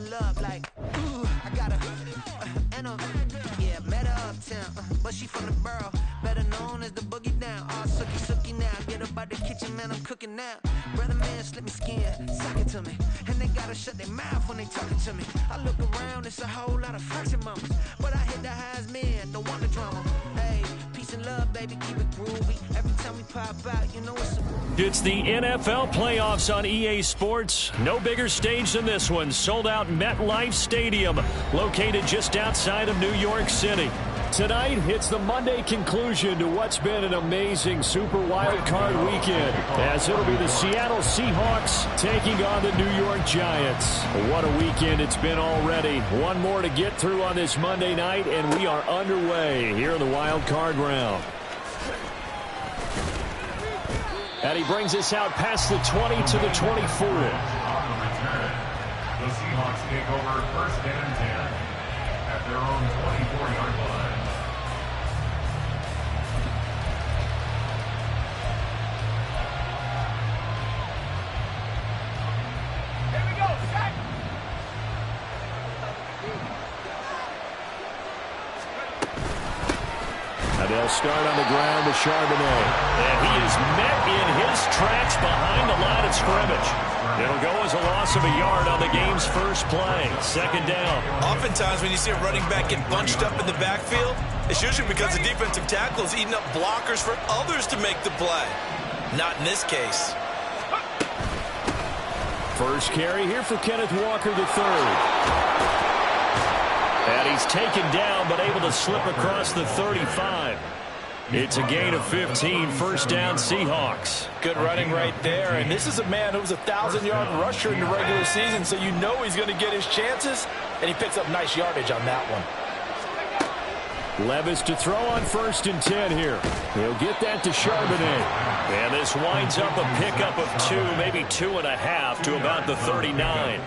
in love like, ooh, I got her. Yeah, met her uptown, but she from the borough, better known as the boogie down. All sookie now, get up out the kitchen, man, I'm cooking now. Brother man, slip me skin, suck it to me, and they gotta shut their mouth when they talking to me. I look around, it's a whole lot of fraction mamas, but I hit the highs, man, don't want the drama. Hey, peace and love, baby, keep it groovy. Every time we pop out, you know it's the NFL playoffs on EA Sports. No bigger stage than this one. Sold out MetLife Stadium, located just outside of New York City. Tonight, it's the Monday conclusion to what's been an amazing Super Wild Card weekend, as it'll be the Seattle Seahawks taking on the New York Giants. What a weekend it's been already. One more to get through on this Monday night, and we are underway here in the Wild Card round. And he brings us out past the 20 to the 24. On the return, the Seahawks take over first and 10 at their own 24-yard line. Here we go, set! And they'll start on the ground with Charbonnet. And he is met in his tracks behind the line of scrimmage. It'll go as a loss of a yard on the game's first play. Second down. Oftentimes when you see a running back get bunched up in the backfield, it's usually because the defensive tackle is eating up blockers for others to make the play. Not in this case. First carry here for Kenneth Walker III. And he's taken down, but able to slip across the 35. It's a gain of 15, first down Seahawks. Good running right there, and this is a man who was a 1,000-yard rusher in the regular season, so you know he's going to get his chances, and he picks up nice yardage on that one. Levis to throw on first and 10 here. He'll get that to Charbonnet. And this winds up a pickup of 2, maybe 2.5 to about the 39.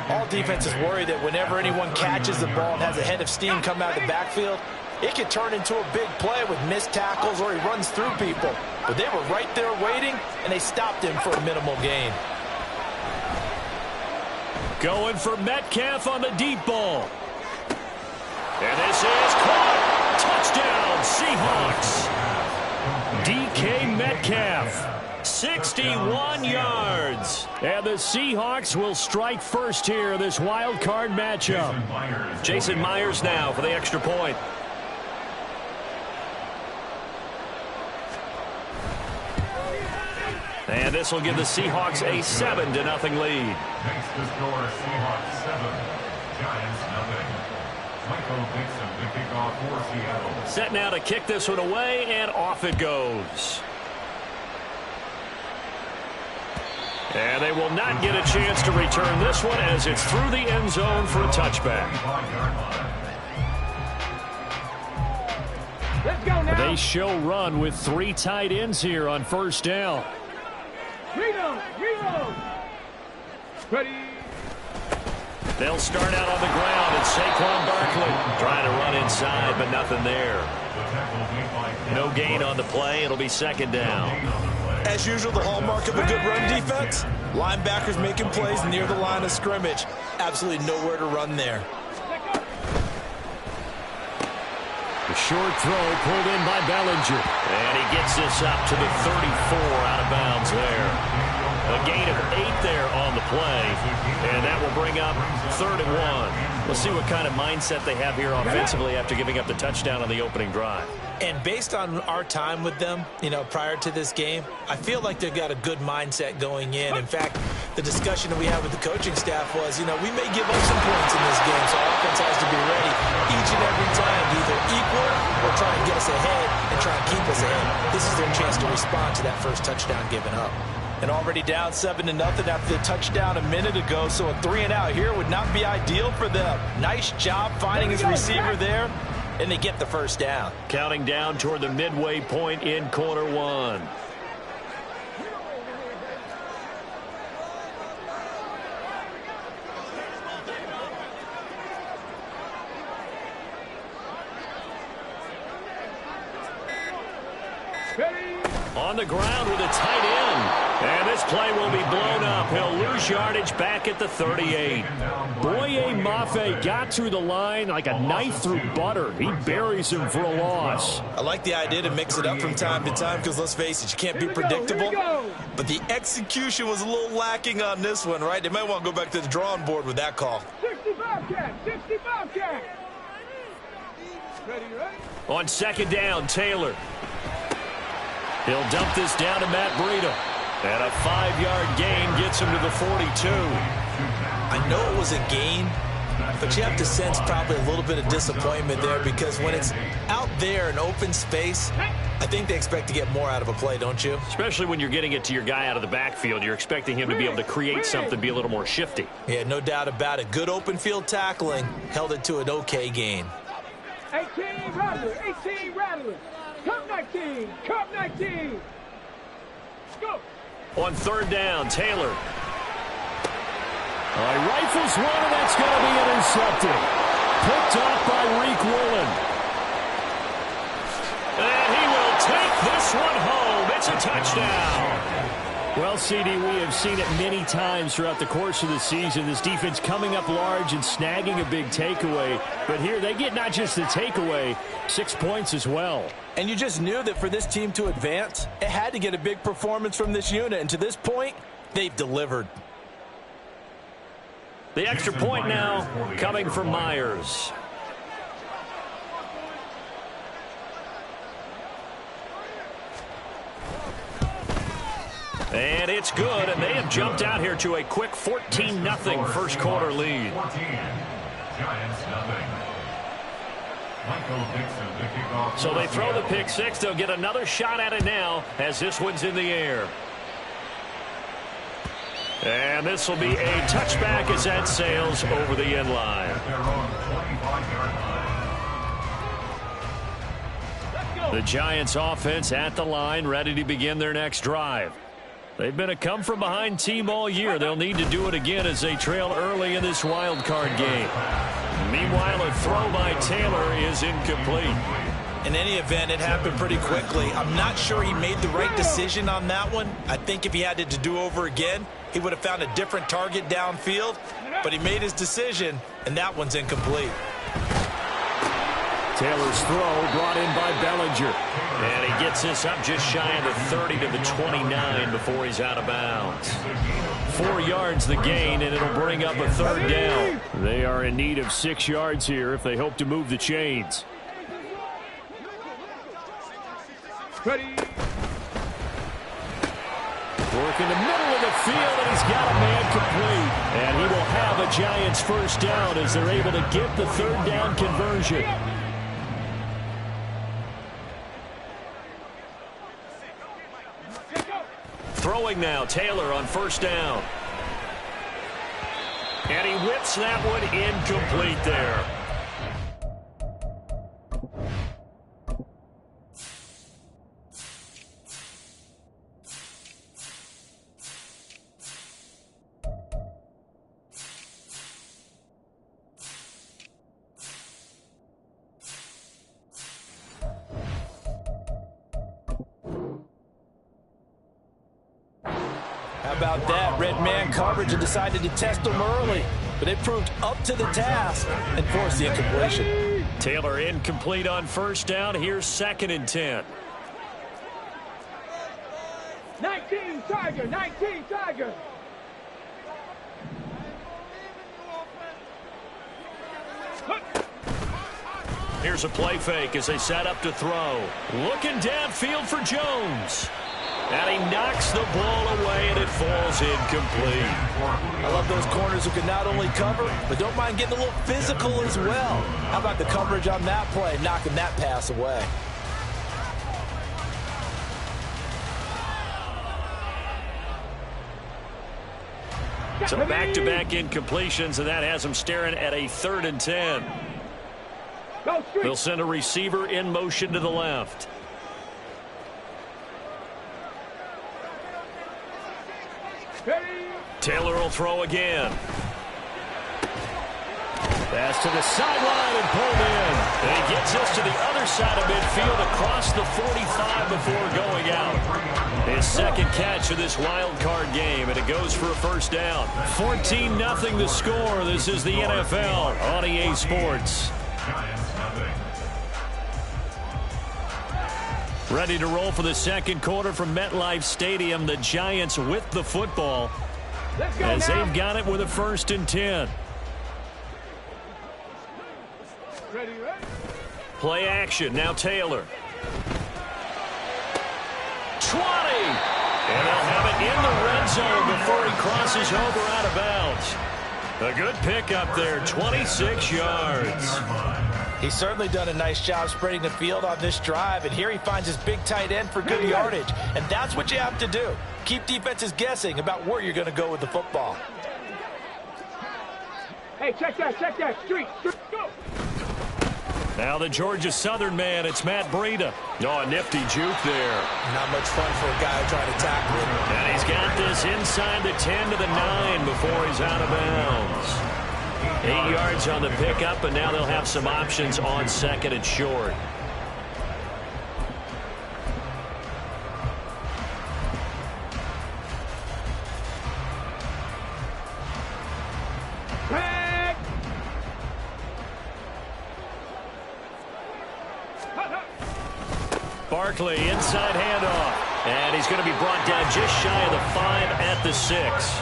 All defenses worry that whenever anyone catches the ball and has a head of steam come out of the backfield, it can turn into a big play with missed tackles or he runs through people. But they were right there waiting, and they stopped him for a minimal gain. Going for Metcalf on the deep ball. And this is caught. Touchdown, Seahawks. DK Metcalf. 61 yards. And the Seahawks will strike first here, this wild card matchup. Jason Myers now for the extra point. And this will give the Seahawks a 7-0 lead. Makes the score Seahawks 7, Giants 0. Michael Dixon to kick off for Seattle. Set now to kick this one away, and off it goes. And they will not get a chance to return this one as it's through the end zone for a touchback. Let's go now. They show run with 3 tight ends here on first down. Reload. Ready. They'll start out on the ground, and Saquon Barkley trying to run inside, but nothing there. No gain on the play. It'll be second down. As usual, the hallmark of a good run defense, linebackers making plays near the line of scrimmage. Absolutely nowhere to run there. The short throw pulled in by Bellinger. And he gets this up to the 34 out of bounds there. A gain of 8 there on the play. And that will bring up 3rd and 1. We'll see what kind of mindset they have here offensively after giving up the touchdown on the opening drive. And based on our time with them, prior to this game, I feel like they've got a good mindset going in. In fact, the discussion that we had with the coaching staff was, we may give up some points in this game, so our offense has to be ready each and every time to either equal or try and get us ahead and try and keep us ahead. This is their chance to respond to that first touchdown given up. And already down 7-0 after the touchdown a minute ago, so a 3-and-out here would not be ideal for them. Nice job finding his receiver there, and they get the first down. Counting down toward the midway point in quarter 1. On the ground with a tight end. And this play will be blown up. He'll lose yardage back at the 38. HDxThatGuyMJ15 got through the line like a knife through butter. He buries him for a loss. I like the idea to mix it up from time to time because, let's face it, you can't be predictable. But the execution was a little lacking on this one, right? They might want to go back to the drawing board with that call. 65 cat, 65 cat. Ready, right? On second down, Taylor. He'll dump this down to Matt Breida. And a 5-yard gain gets him to the 42. I know it was a gain, but you have to sense probably a little bit of disappointment there because when it's out there in open space, I think they expect to get more out of a play, don't you? Especially when you're getting it to your guy out of the backfield. You're expecting him to be able to create something, be a little more shifty. Yeah, no doubt about it. Good open field tackling held it to an okay gain. 18 Rattler, 18 Rattler. Cup 19, Cup 19. Go. On third down, Taylor. He rifles one, and that's going to be intercepted. Picked off by Reek Woolen. And he will take this one home. It's a touchdown. Well, CD, we have seen it many times throughout the course of the season. This defense coming up large and snagging a big takeaway. But here they get not just the takeaway, 6 points as well. And you just knew that for this team to advance, it had to get a big performance from this unit. And to this point, they've delivered. The extra point now coming from Myers. And it's good, and they have jumped out here to a quick 14-0 first quarter lead. 14, Giants nothing. Michael Dixon to kick off. So they throw the pick six. They'll get another shot at it now as this one's in the air. And this will be a touchback as that sails over the end line. At their own 25-yard line. The Giants offense at the line, ready to begin their next drive. They've been a come-from-behind team all year. They'll need to do it again as they trail early in this wild card game. Meanwhile, a throw by Taylor is incomplete. In any event, it happened pretty quickly. I'm not sure he made the right decision on that one. I think if he had to do over again, he would have found a different target downfield. But he made his decision, and that one's incomplete. Taylor's throw brought in by Bellinger. And he gets this up just shy of the 30 to the 29 before he's out of bounds. 4 yards the gain, and it'll bring up a third down. They are in need of 6 yards here if they hope to move the chains. Ready. Work in the middle of the field, and he's got a man complete. And he will have a Giants first down as they're able to get the third down conversion. Throwing now, Taylor on first down. And he whips that one incomplete there. How about that? Red man coverage and decided to test them early. But it proved up to the task and forced the incompletion. Taylor incomplete on first down. Here's 2nd and 10. 19 Tiger, 19 Tiger. Here's a play fake as they set up to throw. Looking downfield for Jones. And he knocks the ball away, and it falls incomplete. I love those corners who can not only cover, but don't mind getting a little physical as well. How about the coverage on that play, knocking that pass away? So back-to-back incompletions, and that has them staring at a 3rd and 10. They'll send a receiver in motion to the left. Taylor will throw again. Pass to the sideline and pulled in. And he gets us to the other side of midfield across the 45 before going out. His second catch of this wild card game, and it goes for a first down. 14-0 the score. This is the NFL on EA Sports. Ready to roll for the second quarter from MetLife Stadium. The Giants with the football as they've got it with a 1st and 10. Ready. Play action. Now Taylor. 20. And they'll have it in the red zone before he crosses over out of bounds. A good pickup there, 26 yards. He's certainly done a nice job spreading the field on this drive, and here he finds his big tight end for good yardage. And that's what you have to do. Keep defenses guessing about where you're going to go with the football. Hey, check that. Street, go. Now the Georgia Southern man, it's Matt Breida. Oh, a nifty juke there. Not much fun for a guy trying to tackle him. And he's got this inside the 10 to the 9 before he's out of bounds. 8 yards on the pickup, and now they'll have some options on 2nd and short. Barkley, inside handoff. And he's going to be brought down just shy of the 5 at the 6.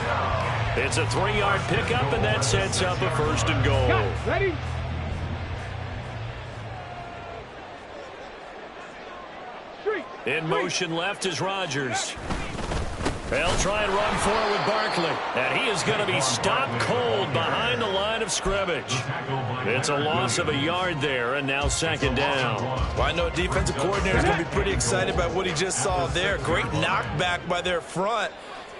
It's a 3-yard pickup, and that sets up a 1st and goal. Ready? In motion left is Rodgers. They'll try and run forward with Barkley. And he is going to be stopped cold behind the line of scrimmage. It's a loss of a yard there, and now 2nd down. Well, I know defensive coordinator is going to be pretty excited about what he just saw there. Great knockback by their front.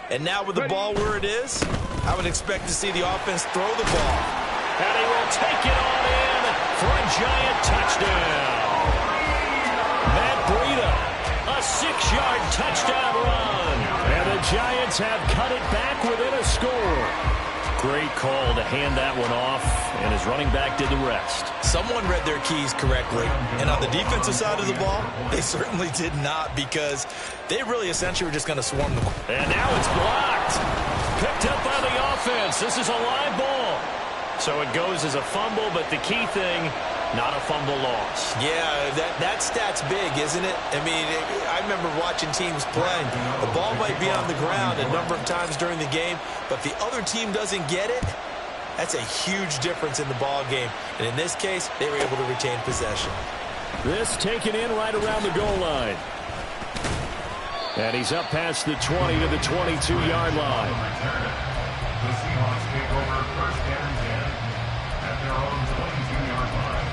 And now with the ball where it is, I would expect to see the offense throw the ball. And he will take it on in for a giant touchdown. Matt Breida, a 6-yard touchdown run. And the Giants have cut it back within a score. Great call to hand that one off, and his running back did the rest. Someone read their keys correctly, and on the defensive side of the ball, they certainly did not, because they really essentially were just going to swarm the ball. And now it's blocked. Picked up by the offense. This is a live ball. So it goes as a fumble, but the key thing, not a fumble loss. Yeah, that stat's big, isn't it? I mean, I remember watching teams playing. The ball might be on the ground a number of times during the game, but if the other team doesn't get it, that's a huge difference in the ball game. And in this case, they were able to retain possession. This taken in right around the goal line. And he's up past the 20 to the 22-yard line. The Seahawks take over 1st and 10 at their own 22-yard line.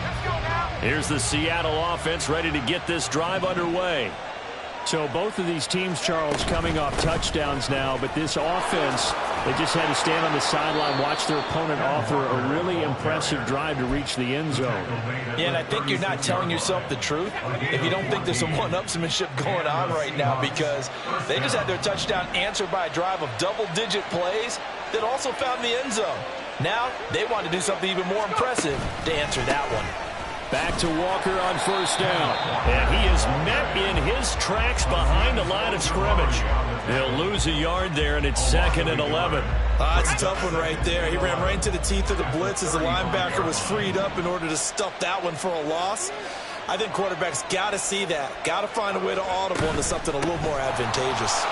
Let's go now. Here's the Seattle offense ready to get this drive underway. So both of these teams, Charles, coming off touchdowns now, but this offense, they just had to stand on the sideline, watch their opponent offer a really impressive drive to reach the end zone. Yeah, and I think you're not telling yourself the truth if you don't think there's some one-upsmanship going on right now, because they just had their touchdown answered by a drive of double-digit plays that also found the end zone. Now they want to do something even more impressive to answer that one. Back to Walker on 1st down. And he is met in his tracks behind the line of scrimmage. They'll lose a yard there, and it's 2nd and 11. It's a tough one right there. He ran right into the teeth of the blitz as the linebacker was freed up in order to stuff that one for a loss. I think quarterbacks got to see that. Got to find a way to audible into something a little more advantageous.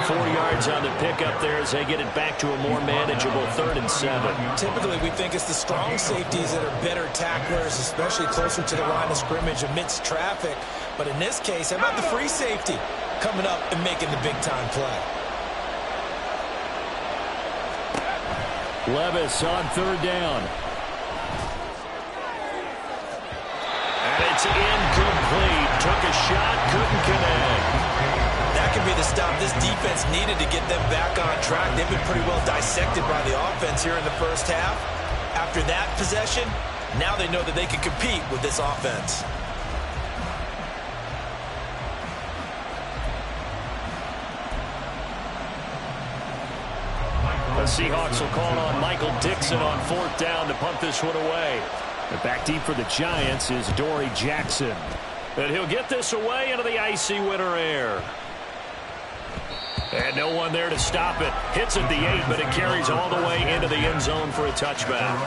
4 yards on the pickup there as they get it back to a more manageable 3rd and 7. Typically, we think it's the strong safeties that are better tacklers, especially closer to the line of scrimmage amidst traffic. But in this case, how about the free safety coming up and making the big-time play? Levis on 3rd down. And it's incomplete. Took a shot, couldn't connect. That could be the stop this defense needed to get them back on track. They've been pretty well dissected by the offense here in the first half. After that possession, now they know that they can compete with this offense. The Seahawks will call on Michael Dixon on 4th down to punt this one away. And back deep for the Giants is Dory Jackson. And he'll get this away into the icy winter air. And no one there to stop it. Hits at the 8, but it carries all the way into the end zone for a touchback.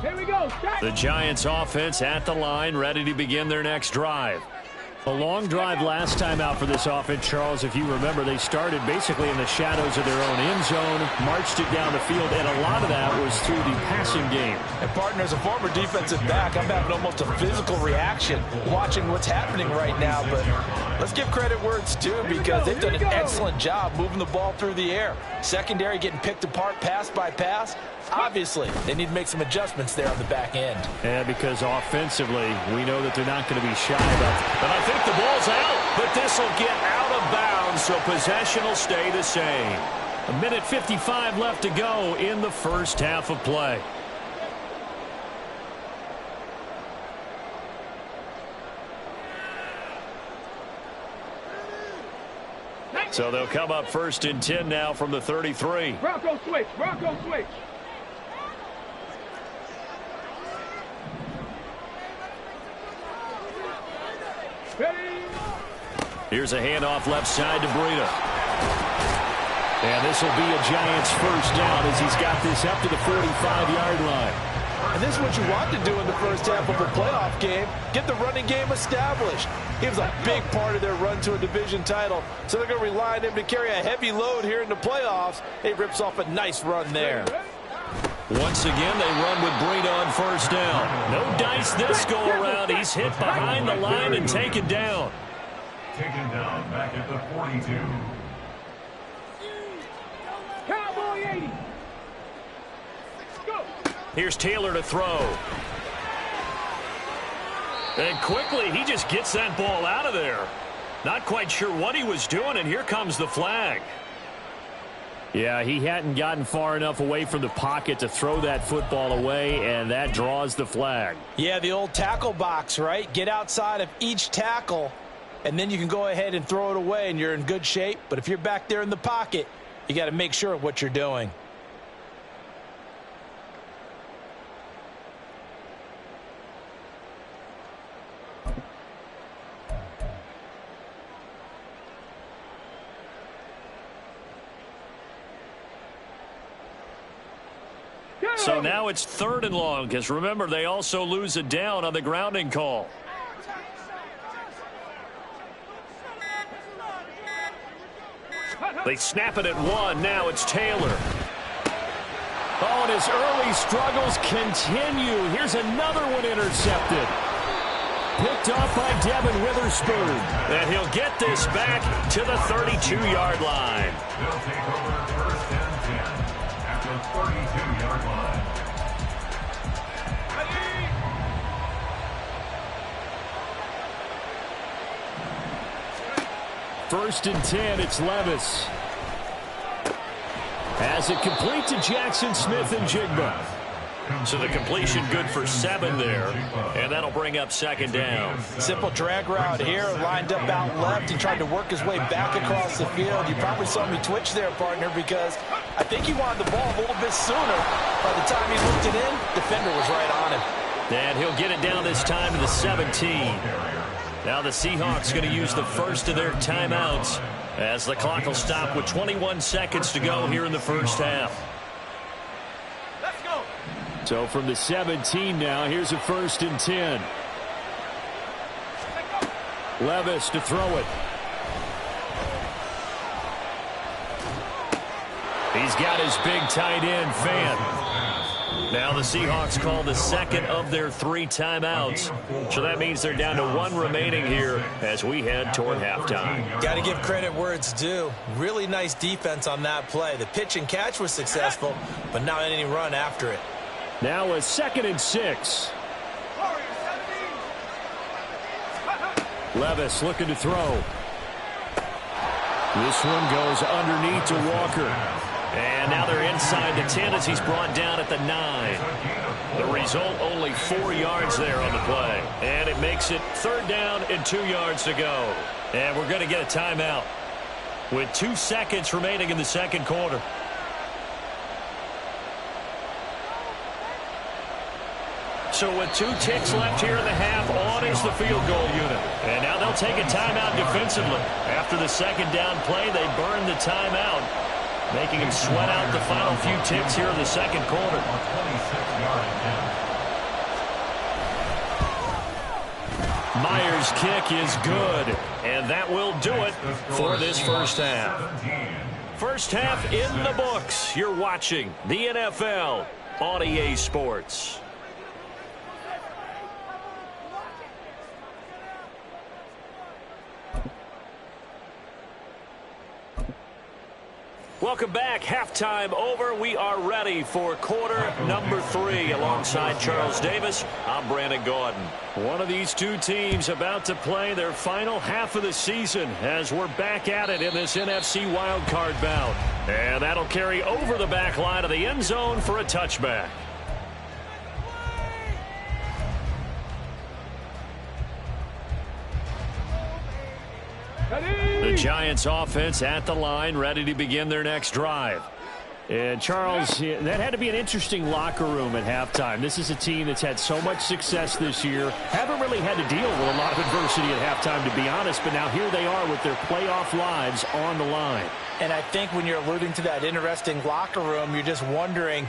Here we go. The Giants offense at the line, ready to begin their next drive. A long drive last time out for this offense, Charles. If you remember, they started basically in the shadows of their own end zone, marched it down the field, and a lot of that was through the passing game. And, partner, as a former defensive back, I'm having almost a physical reaction watching what's happening right now. But let's give credit where it's due, because they've done an excellent job moving the ball through the air. Secondary getting picked apart pass by pass. Obviously, they need to make some adjustments there on the back end. Yeah, because offensively, we know that they're not going to be shy about it. But I think the ball's out, but this will get out of bounds, so possession will stay the same. 1:55 left to go in the first half of play. So they'll come up 1st and 10 now from the 33. Bronco switch. Bronco switch. Here's a handoff left side to Breida. And this will be a Giants first down as he's got this up to the 45-yard line. And this is what you want to do in the first half of a playoff game. Get the running game established. He was a big part of their run to a division title, so they're going to rely on him to carry a heavy load here in the playoffs. He rips off a nice run there. Once again, they run with Breida on 1st down. No dice this go-around. He's hit behind the line and taken down. Taken down back at the 42. Cowboy 80. Go. Here's Taylor to throw. And quickly, he just gets that ball out of there. Not quite sure what he was doing, and here comes the flag. Yeah, he hadn't gotten far enough away from the pocket to throw that football away, and that draws the flag. Yeah, the old tackle box, right? Get outside of each tackle, and then you can go ahead and throw it away, and you're in good shape. But if you're back there in the pocket, you got to make sure of what you're doing. So now it's 3rd and long, because remember, they also lose a down on the grounding call. They snap it at 1. Now it's Taylor. Oh, and his early struggles continue. Here's another one intercepted. Picked off by Devin Witherspoon. And he'll get this back to the 32-yard line. They'll take over 1st and 10 at the 32-yard line. 1st and 10, it's Levis. As it complete to Jackson Smith and Jigba. So the completion good for 7 there, and that'll bring up 2nd down. Simple drag route here, lined up out left. He tried to work his way back across the field. You probably saw me twitch there, partner, because I think he wanted the ball a little bit sooner. By the time he looked it in, defender was right on him. And he'll get it down this time to the 17. Now the Seahawks going to use the first of their timeouts as the clock will stop with 21 seconds to go here in the first half. Let's go. So from the 17 now, here's a 1st and 10. Levis to throw it. He's got his big tight end, Fant. Now the Seahawks call the 2nd of their 3 timeouts. So that means they're down to 1 remaining here as we head toward halftime. Got to give credit where it's due. Really nice defense on that play. The pitch and catch was successful, but not any run after it. Now a 2nd and 6. Levis looking to throw. This one goes underneath to Walker. And now they're inside the 10 as he's brought down at the 9. The result, only 4 yards there on the play. And it makes it 3rd down and 2 yards to go. And we're going to get a timeout with 2 seconds remaining in the second quarter. So with 2 ticks left here in the half, on is the field goal unit. And now they'll take a timeout defensively. After the second down play, they burn the timeout, making him sweat out the final few ticks here in the second quarter. Myers' kick is good, and that will do it for this first half. First half in the books. You're watching the NFL on EA Sports. Welcome back. Halftime over. We are ready for quarter number 3. Alongside Charles Davis, I'm Brandon Gordon. One of these two teams about to play their final half of the season as we're back at it in this NFC wildcard bout. And that'll carry over the back line of the end zone for a touchback. The Giants offense at the line, ready to begin their next drive. And Charles, that had to be an interesting locker room at halftime. This is a team that's had so much success this year. Haven't really had to deal with a lot of adversity at halftime, to be honest. But now here they are with their playoff lives on the line. And I think when you're alluding to that interesting locker room, you're just wondering,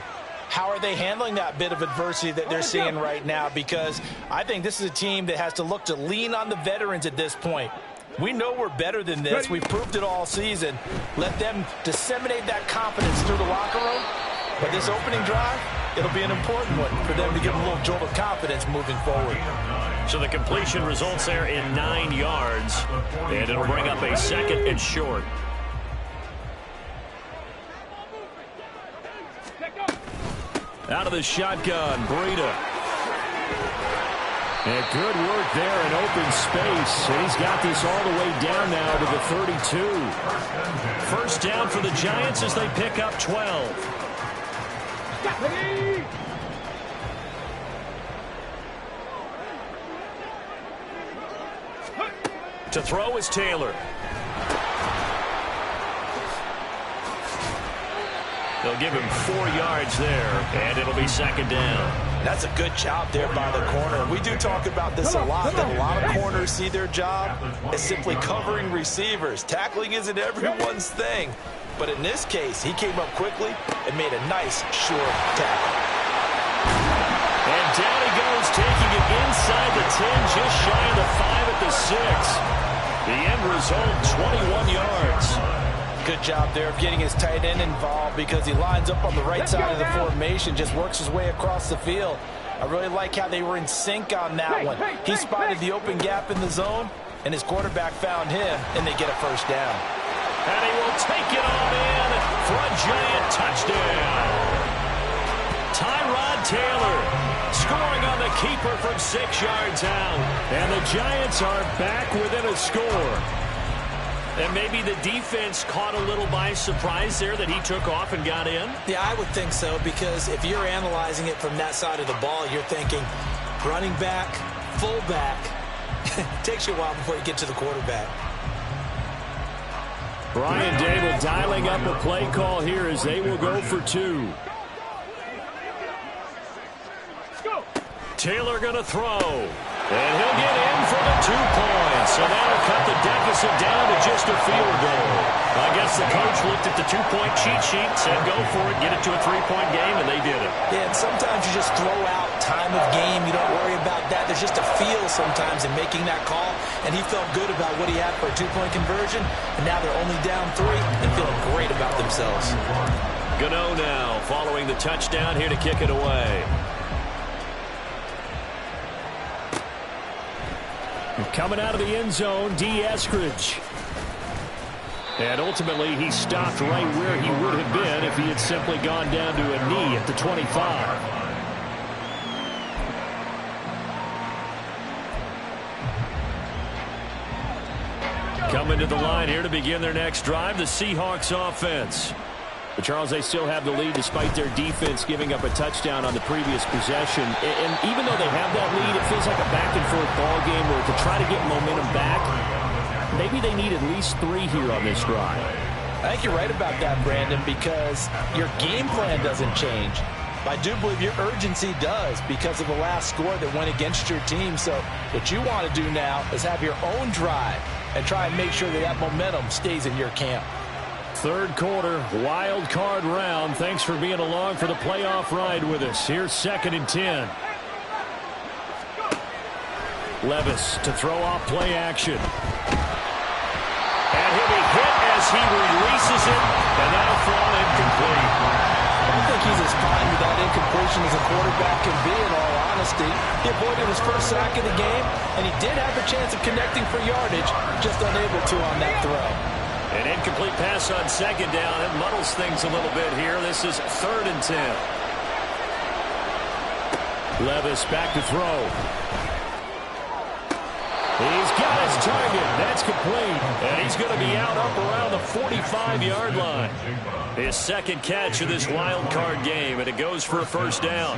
how are they handling that bit of adversity that they're seeing right now? Because I think this is a team that has to look to lean on the veterans at this point. We know we're better than this. We've proved it all season. Let them disseminate that confidence through the locker room. But this opening drive, it'll be an important one for them to give them a little jolt of confidence moving forward. So the completion results there in 9 yards. And it'll bring up a 2nd and short. Out of the shotgun, Breida. And good work there in open space. And he's got this all the way down now to the 32. First down for the Giants as they pick up 12. To throw is Taylor. They'll give him 4 yards there, and it'll be 2nd down. That's a good job there by the corner. We do talk about this a lot, that a lot of corners see their job as simply covering receivers. Tackling isn't everyone's thing. But in this case, he came up quickly and made a nice, short tackle. And down he goes, taking it inside the 10, just shy of the 5 at the 6. The end result, 21 yards. Good job there of getting his tight end involved because he lines up on the right side of the formation, just works his way across the field. I really like how they were in sync on that one. He spotted the open gap in the zone, and his quarterback found him, and they get a first down. And he will take it on in for a giant touchdown. Tyrod Taylor scoring on the keeper from 6 yards out. And the Giants are back within a score. And maybe the defense caught a little by surprise there that he took off and got in? Yeah, I would think so, because if you're analyzing it from that side of the ball, you're thinking running back, fullback. It takes you a while before you get to the quarterback. Brian Dable dialing up a play call here as they will go for 2. Taylor going to throw. And he'll get in for the 2 points. So that'll cut the deficit down to just a field goal. I guess the coach looked at the 2-point cheat sheet, said go for it, get it to a 3-point game, and they did it. Yeah, and sometimes you just throw out time of game. You don't worry about that. There's just a feel sometimes in making that call. And he felt good about what he had for a 2-point conversion. And now they're only down 3 and feeling great about themselves. Gano now following the touchdown here to kick it away. Coming out of the end zone, D. Eskridge. And ultimately, he stopped right where he would have been if he had simply gone down to a knee at the 25. Coming to the line here to begin their next drive, the Seahawks offense. But Charles, they still have the lead despite their defense giving up a touchdown on the previous possession. And even though they have that lead, it feels like a back-and-forth ball game where to try to get momentum back, maybe they need at least 3 here on this drive. I think you're right about that, Brandon, because your game plan doesn't change. I do believe your urgency does because of the last score that went against your team. So what you want to do now is have your own drive and try and make sure that that momentum stays in your camp. Third quarter, wild card round. Thanks for being along for the playoff ride with us. Here's 2nd and 10. Levis to throw off play action. And he'll be hit as he releases it, and that'll fall incomplete. I think he's as fine with that incompletion as a quarterback can be, in all honesty. He avoided his first sack of the game, and he did have a chance of connecting for yardage, just unable to on that throw. An incomplete pass on 2nd down. It muddles things a little bit here. This is 3rd and 10. Levis back to throw. He's got his target. That's complete. And he's going to be out up around the 45-yard line. His 2nd catch of this wild card game, and it goes for a 1st down.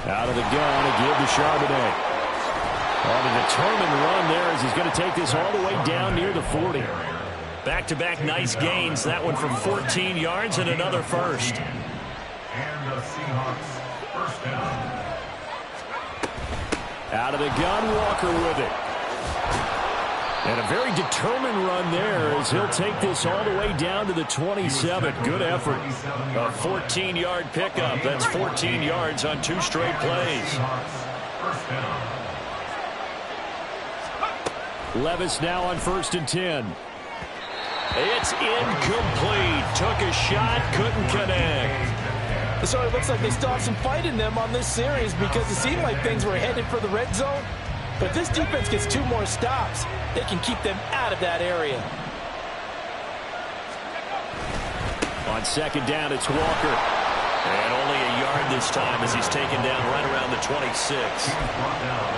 Out of the gun, a give to Charbonnet. On a determined run there as he's going to take this all the way down near the 40. Back-to-back nice gains. That one from 14 yards and another 1st. And the Seahawks 1st down. Out of the gun, Walker with it. And a very determined run there as he'll take this all the way down to the 27. Good effort. A 14-yard pickup. That's 14 yards on 2 straight plays. Levis now on 1st and 10. It's incomplete. Took a shot, couldn't connect. So it looks like they still have some fight in them on this series because it seemed like things were headed for the red zone. But this defense gets 2 more stops. They can keep them out of that area. On 2nd down, it's Walker. And only a yard this time as he's taken down right around the 26.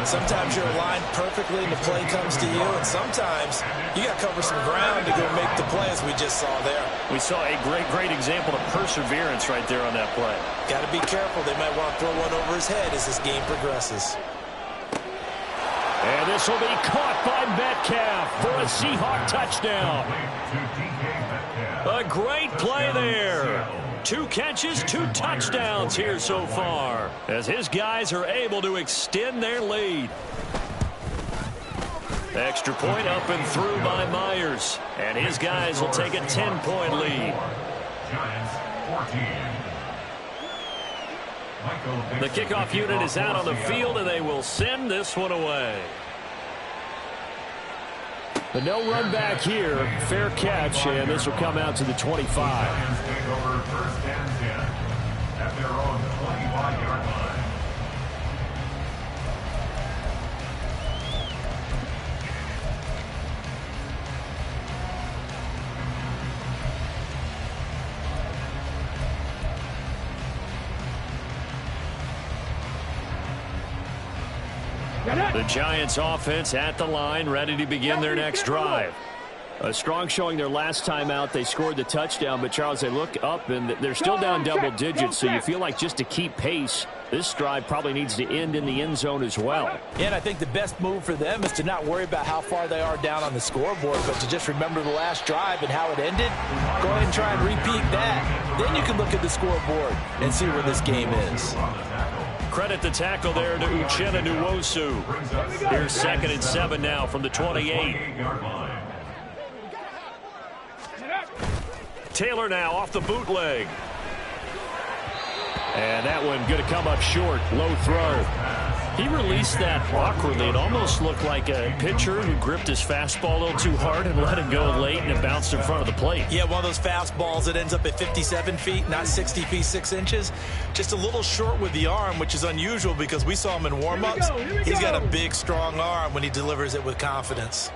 Sometimes you're aligned perfectly and the play comes to you, and sometimes you got to cover some ground to go make the play, as we just saw there. We saw a great example of perseverance right there on that play. Got to be careful. They might want to throw one over his head as this game progresses. And this will be caught by Metcalf for a Seahawk touchdown. A great play there. 2 catches, 2 touchdowns here so far as his guys are able to extend their lead. Extra point up and through by Myers. And his guys will take a 10-point lead. Giants 14. The kickoff unit is out on the field, and they will send this one away. The no run back here, fair catch, and this will come out to the 25. Giants take over 1st and 10 at their own 25-yard line. The Giants offense at the line, ready to begin their next drive. A strong showing their last time out. They scored the touchdown, but Charles, they look up and they're still down double digits, so you feel like just to keep pace, this drive probably needs to end in the end zone as well. Yeah, and I think the best move for them is to not worry about how far they are down on the scoreboard, but to just remember the last drive and how it ended. Go ahead and try and repeat that. Then you can look at the scoreboard and see where this game is. Credit the tackle there to Uchenna Nwosu. Here's 2nd and 7 now from the 28. Taylor now off the bootleg. And that one going to come up short. Low throw. He released that awkwardly. It almost looked like a pitcher who gripped his fastball a little too hard and let it go late, and it bounced in front of the plate. Yeah, one of those fastballs that ends up at 57 feet, not 60 feet 6 inches. Just a little short with the arm, which is unusual because we saw him in warm-ups. He's got a big, strong arm when he delivers it with confidence.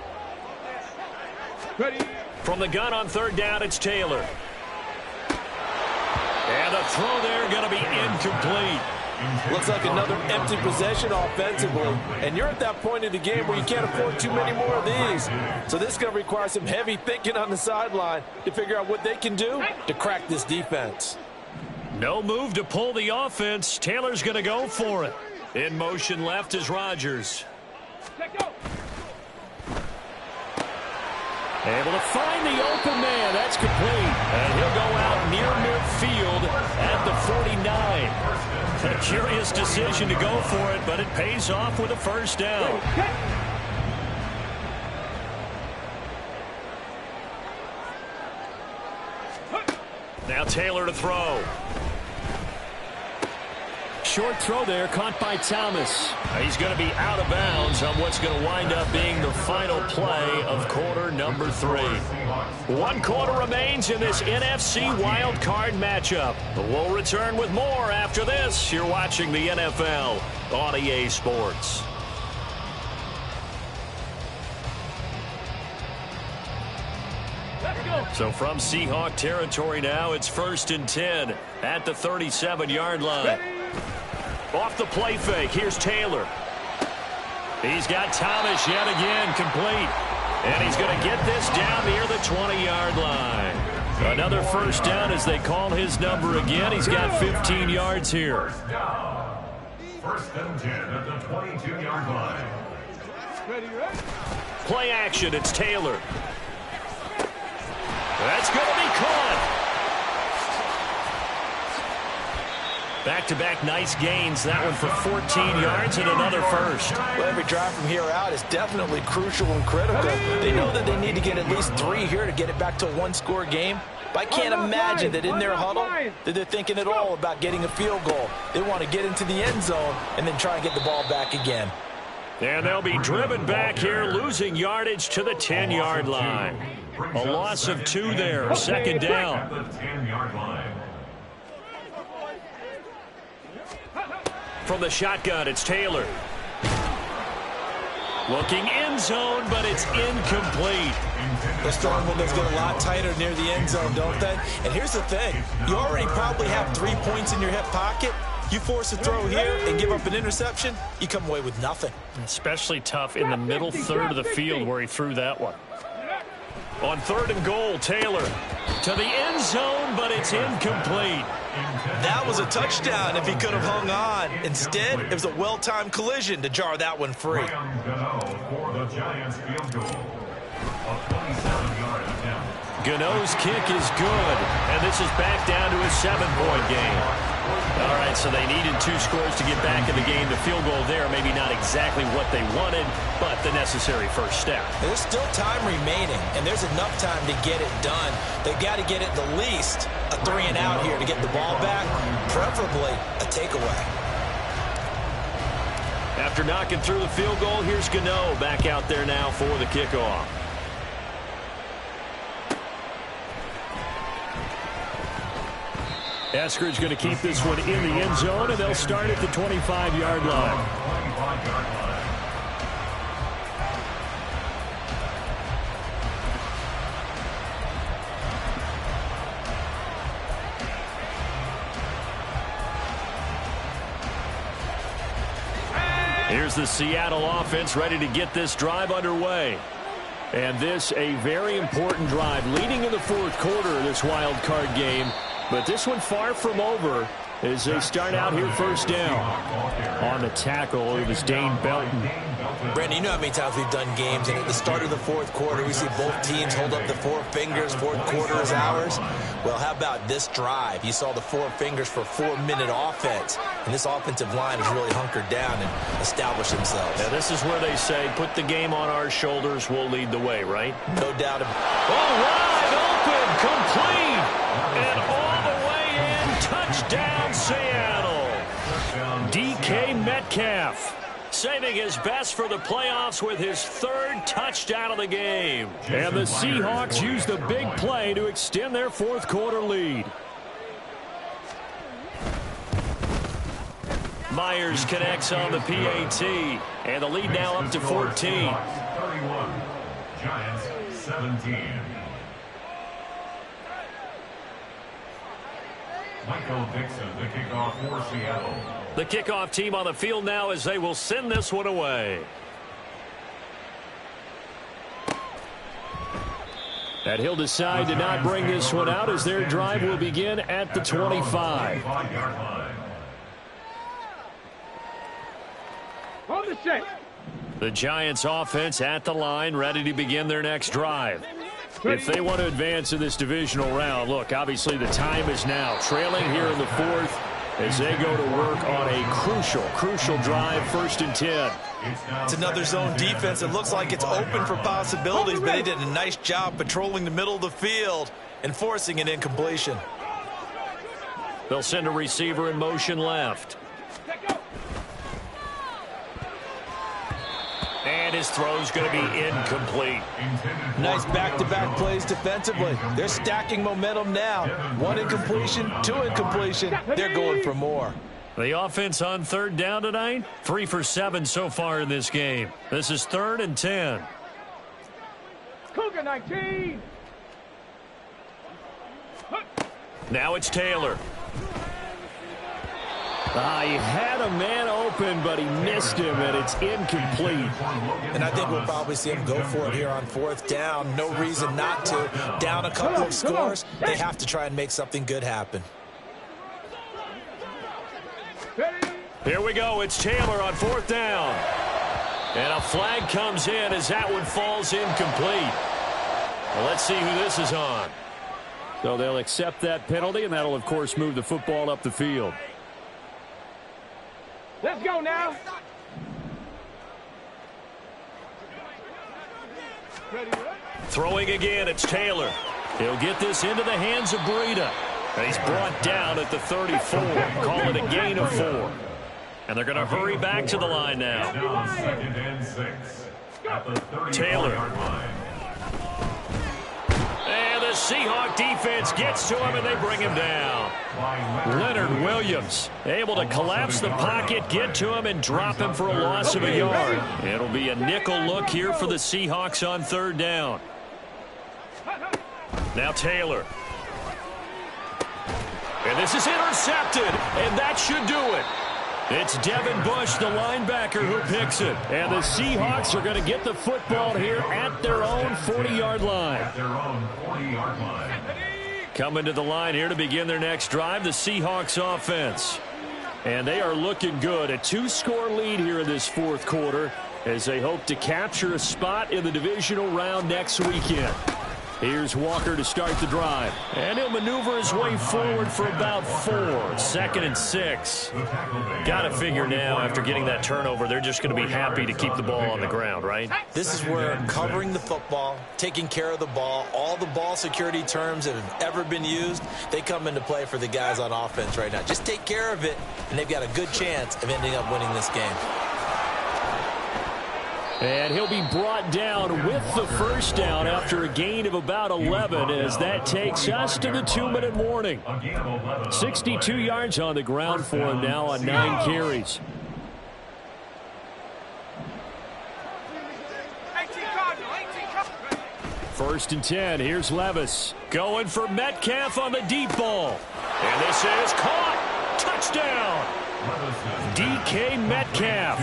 Ready. From the gun on 3rd down, it's Taylor. And the throw there going to be incomplete. Looks like another empty possession offensively. And you're at that point in the game where you can't afford too many more of these. So this is going to require some heavy thinking on the sideline to figure out what they can do to crack this defense. No move to pull the offense. Taylor's going to go for it. In motion left is Rodgers. Able to find the open man. That's complete. And he'll go out near midfield at the 49. A curious decision to go for it, but it pays off with a first down. Now Taylor to throw. Short throw there, caught by Thomas. He's going to be out of bounds on what's going to wind up being the final play of quarter number 3. 1 quarter remains in this NFC wild card matchup. We'll return with more after this. You're watching the NFL on EA Sports. So from Seahawk territory now, it's 1st and 10 at the 37-yard line. Off the play fake, here's Taylor. He's got Thomas yet again complete. And he's going to get this down near the 20-yard line. Another first down as they call his number again. He's got 15 yards here. 1st and 10 at the 22-yard line. Play action, it's Taylor. That's going to be caught. Back-to-back nice gains. That one for 14 yards and another first. Well, every drive from here out is definitely crucial and critical. They know that they need to get at least 3 here to get it back to a one-score game. But I can't imagine that in their huddle that they're thinking at all about getting a field goal. They want to get into the end zone and then try and get the ball back again. And they'll be driven back here, losing yardage to the 10-yard line. A loss of 2 there, 2nd down. From the shotgun, it's Taylor. Looking end zone, but it's incomplete. The strong windows get a lot tighter near the end zone, don't they? And here's the thing. You already probably have 3 points in your hip pocket. You force a throw here and give up an interception, you come away with nothing. Especially tough in the middle third of the field where he threw that one. On 3rd and goal, Taylor to the end zone, but it's incomplete. That was a touchdown if he could have hung on. Instead, it was a well-timed collision to jar that one free. Gano's kick is good, and this is back down to a 7-point game. All right, so they needed 2 scores to get back in the game. The field goal there, maybe not exactly what they wanted, but the necessary first step. There's still time remaining, and there's enough time to get it done. They've got to get it the least a 3-and-out here to get the ball back, preferably a takeaway. After knocking through the field goal, here's Gano back out there now for the kickoff. Eskridge going to keep this one in the end zone, and they'll start at the 25-yard line. Here's the Seattle offense ready to get this drive underway. And this a very important drive leading in the 4th quarter of this wild card game. But this one far from over as they start out here first down. On the tackle, it was Dane Belton. Brandon, you know how many times we've done games, and at the start of the 4th quarter, we see both teams hold up the 4 fingers, 4th quarter is ours. Well, how about this drive? You saw the 4 fingers for 4-minute offense, and this offensive line has really hunkered down and established themselves. Yeah, this is where they say, put the game on our shoulders, we'll lead the way, right? No doubt about it. Oh, wide open, complete, and all the way in, touchdown Seattle. DK Metcalf saving his best for the playoffs with his 3rd touchdown of the game. And the Seahawks use the big play to extend their 4th quarter lead. Myers connects on the PAT, and the lead now up to 14. 31, Giants 17. Michael Dixon, the kickoff for Seattle. The kickoff team on the field now as they will send this one away. And he'll decide to not bring this one out as their drive will begin at the 25. On the set. The Giants offense at the line, ready to begin their next drive. If they want to advance in this divisional round, look, obviously the time is now. Trailing here in the fourth as they go to work on a crucial drive, 1st and 10. It's another zone defense. It looks like it's open for possibilities, but they did a nice job patrolling the middle of the field and forcing an incompletion. They'll send a receiver in motion left. And his throw's going to be incomplete. Nice back-to-back plays defensively. They're stacking momentum now. 1 incompletion, 2 incompletion. They're going for more. The offense on 3rd down tonight, 3 for 7 so far in this game. This is 3rd and 10. Cougar 19. Now it's Taylor. He had a man open, but he missed him, and it's incomplete. And I think we'll probably see him go for it here on 4th down. No reason not to. Down a couple of scores, they have to try and make something good happen. Here we go. It's Taylor on 4th down. And a flag comes in as that one falls incomplete. Well, let's see who this is on. So they'll accept that penalty, and that'll, of course, move the football up the field. Let's go now. Throwing again, it's Taylor. He'll get this into the hands of Breida. And he's brought down at the 34. Call it a gain of 4. And they're going to hurry back to the line now. Second and 6 at the 30-yard Taylor. line. And the Seahawk defense gets to him, and they bring him down. Leonard Williams able to collapse the pocket, get to him, and drop him for a loss of a yard. It'll be a nickel look here for the Seahawks on 3rd down. Now Taylor. And this is intercepted, and that should do it. It's Devin Bush, the linebacker, who picks it. And the Seahawks are going to get the football here at their own 40-yard line. Coming to the line here to begin their next drive, the Seahawks offense. And they are looking good. A 2-score lead here in this 4th quarter as they hope to capture a spot in the divisional round next weekend. Here's Walker to start the drive. And he'll maneuver his way forward for about 4. 2nd and 6. Got to figure now, after getting that turnover, they're just going to be happy to keep the ball on the ground, right? This is where covering the football, taking care of the ball, all the ball security terms that have ever been used, they come into play for the guys on offense right now. Just take care of it, and they've got a good chance of ending up winning this game. And he'll be brought down with the 1st down after a gain of about 11 as that takes us to the 2-minute warning. 62 yards on the ground for him now on 9 carries. First and 10. Here's Levis going for Metcalf on the deep ball. And this is caught. Touchdown. DK Metcalf.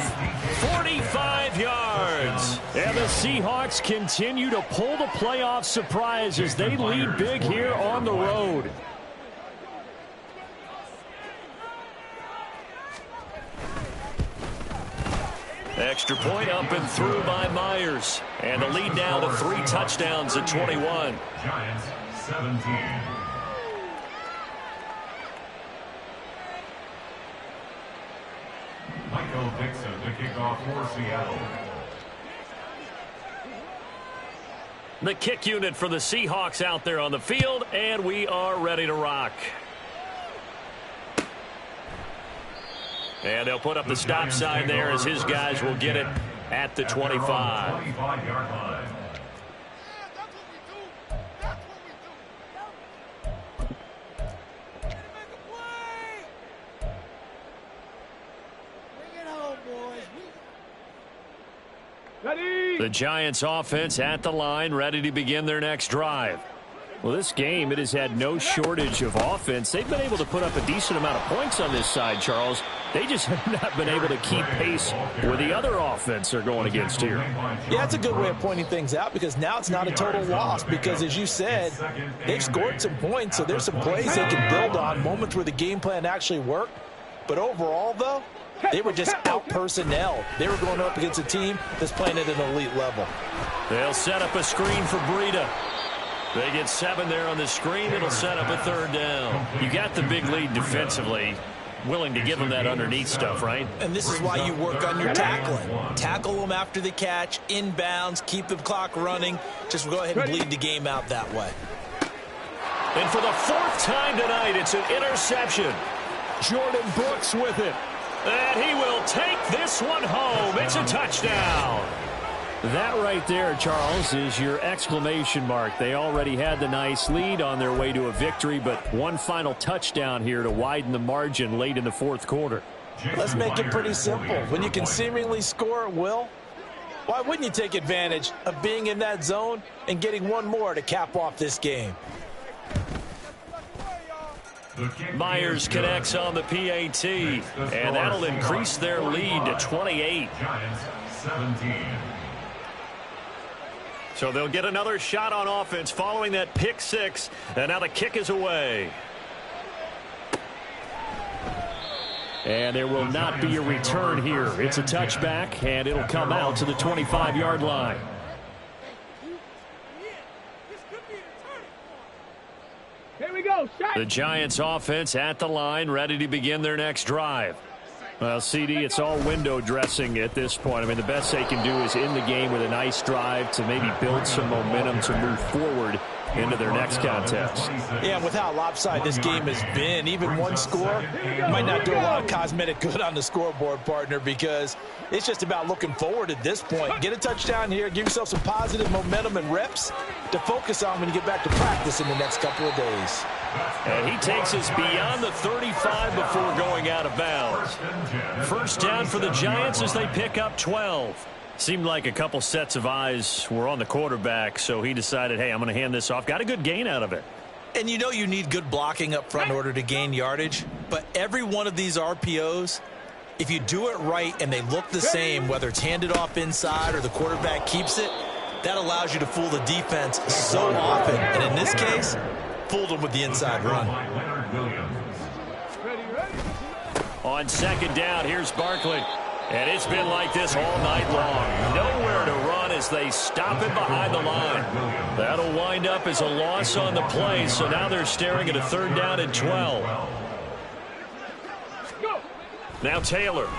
45 yards. And the Seahawks continue to pull the playoff surprise as they lead big here on the road. Extra point up and through by Myers. And the lead now to 3 touchdowns at 21. Giants 17. Michael Dixon to kick off for Seattle. The kick unit for the Seahawks out there on the field, and we are ready to rock. And they'll put up the stop sign there as his guys will get it at the 25. 25-yard line. The Giants offense at the line, ready to begin their next drive. Well, this game, it has had no shortage of offense. They've been able to put up a decent amount of points on this side, Charles. They just have not been able to keep pace with the other offense they're going against here. Yeah, that's a good way of pointing things out because now it's not a total loss because, as you said, they've scored some points, so there's some plays they can build on, moments where the game plan actually worked. But overall, though, they were just out-personnel. They were going up against a team that's playing at an elite level. They'll set up a screen for Breida. They get 7 there on the screen. It'll set up a 3rd down. You got the big lead defensively. Willing to give them that underneath stuff, right? And this is why you work on your tackling. Tackle them after the catch, inbounds, keep the clock running. Just go ahead and bleed the game out that way. And for the 4th time tonight, it's an interception. Jordan Brooks with it. And he will take this one home. It's a touchdown. That right there, Charles, is your exclamation mark. They already had the nice lead on their way to a victory, but one final touchdown here to widen the margin late in the 4th quarter. Let's make it pretty simple. When you can seemingly score at will, why wouldn't you take advantage of being in that zone and getting one more to cap off this game? Myers connects on the PAT, and that'll increase their lead to 28. Giants 17. So they'll get another shot on offense following that pick 6, and now the kick is away. And there will not be a return here. It's a touchback, and it'll come out to the 25-yard line. Here we go. Shot. The Giants offense at the line, ready to begin their next drive. Well, CD, it's all window dressing at this point. I mean, the best they can do is in the game with a nice drive to maybe build some momentum to move forward into their next contest. Yeah, and with how lopsided this game has been, even one score might not do a lot of cosmetic good on the scoreboard, partner, because it's just about looking forward at this point. Get a touchdown here, give yourself some positive momentum and reps to focus on when you get back to practice in the next couple of days. And he takes us beyond the 35 before going out of bounds. 1st down for the Giants as they pick up 12. Seemed like a couple sets of eyes were on the quarterback, so he decided, hey, I'm going to hand this off. Got a good gain out of it. And you know you need good blocking up front in order to gain yardage, but every one of these RPOs, if you do it right and they look the same, whether it's handed off inside or the quarterback keeps it, that allows you to fool the defense so often. And in this case, fooled them with the inside run. On 2nd down, here's Barkley. And it's been like this all night long. Nowhere to run as they stop him behind the line. That'll wind up as a loss on the play, so now they're staring at a 3rd down and 12. Now Taylor.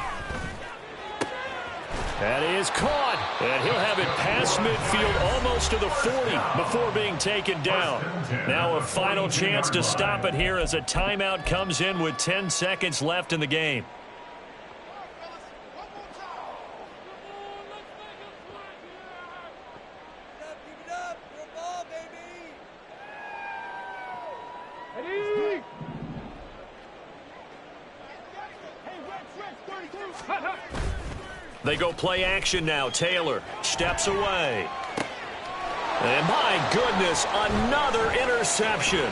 That is caught, and he'll have it past midfield almost to the 40 before being taken down. Now a final chance to stop it here as a timeout comes in with 10 seconds left in the game. They go play action now. Taylor steps away. And my goodness, another interception.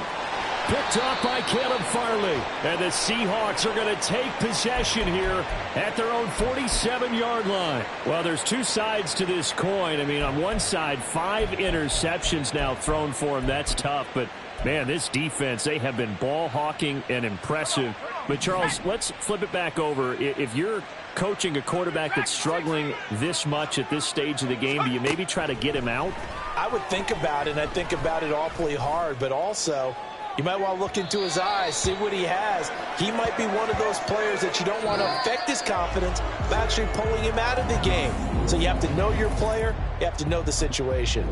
Picked off by Caleb Farley. And the Seahawks are going to take possession here at their own 47-yard line. Well, there's two sides to this coin. I mean, on one side, 5 interceptions now thrown for him. That's tough. But, man, this defense, they have been ball hawking and impressive. But, Charles, let's flip it back over. If you're coaching a quarterback that's struggling this much at this stage of the game, do you maybe try to get him out? I would think about it, and I think about it awfully hard, but also you might want to look into his eyes, see what he has. He might be one of those players that you don't want to affect his confidence by actually pulling him out of the game. So you have to know your player, you have to know the situation.